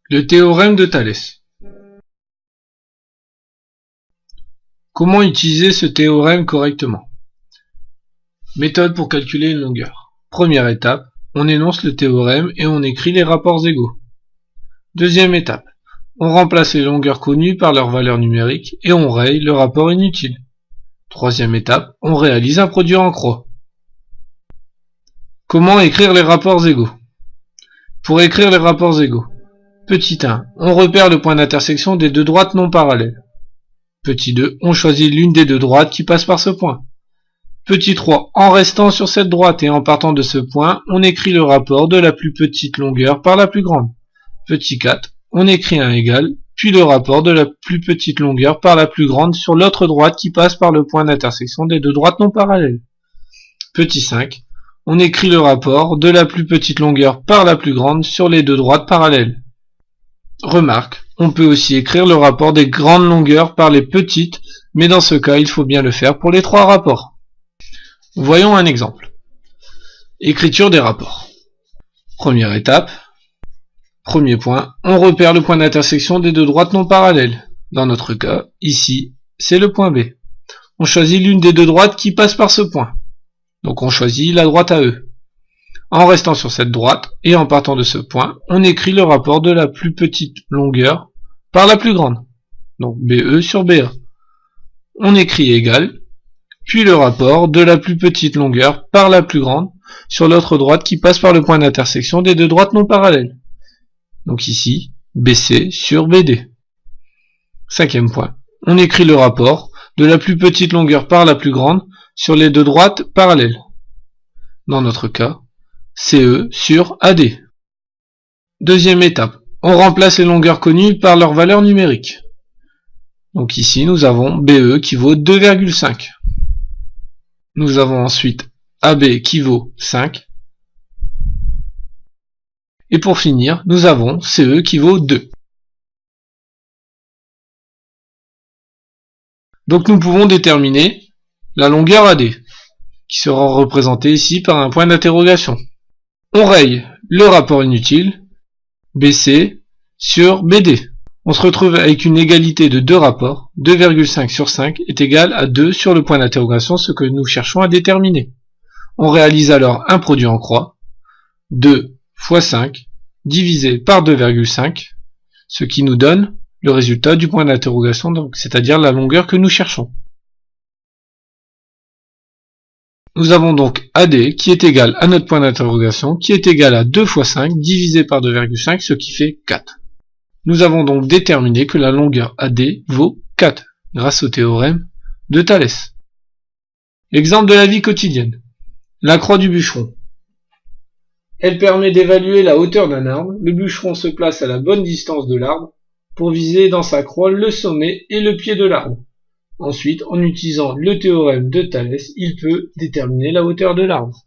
Le théorème de Thalès. Comment utiliser ce théorème correctement? Méthode pour calculer une longueur. Première étape, on énonce le théorème et on écrit les rapports égaux. Deuxième étape, on remplace les longueurs connues par leur valeur numérique et on raye le rapport inutile. Troisième étape, on réalise un produit en croix. Comment écrire les rapports égaux? Pour écrire les rapports égaux, petit 1, on repère le point d'intersection des deux droites non parallèles. Petit 2, on choisit l'une des deux droites qui passe par ce point. Petit 3, en restant sur cette droite et en partant de ce point, on écrit le rapport de la plus petite longueur par la plus grande. Petit 4, on écrit un égal, puis le rapport de la plus petite longueur par la plus grande sur l'autre droite qui passe par le point d'intersection des deux droites non parallèles. Petit 5, on écrit le rapport de la plus petite longueur par la plus grande sur les deux droites parallèles. Remarque, on peut aussi écrire le rapport des grandes longueurs par les petites, mais dans ce cas, il faut bien le faire pour les trois rapports. Voyons un exemple. Écriture des rapports. Première étape. Premier point, on repère le point d'intersection des deux droites non parallèles. Dans notre cas, ici, c'est le point B. On choisit l'une des deux droites qui passe par ce point. Donc on choisit la droite AE. En restant sur cette droite et en partant de ce point, on écrit le rapport de la plus petite longueur par la plus grande. Donc BE sur BA. On écrit égal, puis le rapport de la plus petite longueur par la plus grande sur l'autre droite qui passe par le point d'intersection des deux droites non parallèles. Donc ici, BC sur BD. Cinquième point. On écrit le rapport de la plus petite longueur par la plus grande sur les deux droites parallèles. Dans notre cas, CE sur AD. Deuxième étape. On remplace les longueurs connues par leur valeur numérique. Donc ici, nous avons BE qui vaut 2,5. Nous avons ensuite AB qui vaut 5. Et pour finir, nous avons CE qui vaut 2. Donc nous pouvons déterminer la longueur AD, qui sera représentée ici par un point d'interrogation. On raye le rapport inutile, BC sur BD. On se retrouve avec une égalité de deux rapports, 2,5 sur 5 est égal à 2 sur le point d'interrogation, ce que nous cherchons à déterminer. On réalise alors un produit en croix, 2 fois 5 divisé par 2,5, ce qui nous donne le résultat du point d'interrogation, c'est-à-dire la longueur que nous cherchons. Nous avons donc AD qui est égal à notre point d'interrogation, qui est égal à 2 fois 5 divisé par 2,5, ce qui fait 4. Nous avons donc déterminé que la longueur AD vaut 4, grâce au théorème de Thalès. Exemple de la vie quotidienne. La croix du bûcheron. Elle permet d'évaluer la hauteur d'un arbre. Le bûcheron se place à la bonne distance de l'arbre pour viser dans sa croix le sommet et le pied de l'arbre. Ensuite, en utilisant le théorème de Thalès, il peut déterminer la hauteur de l'arbre.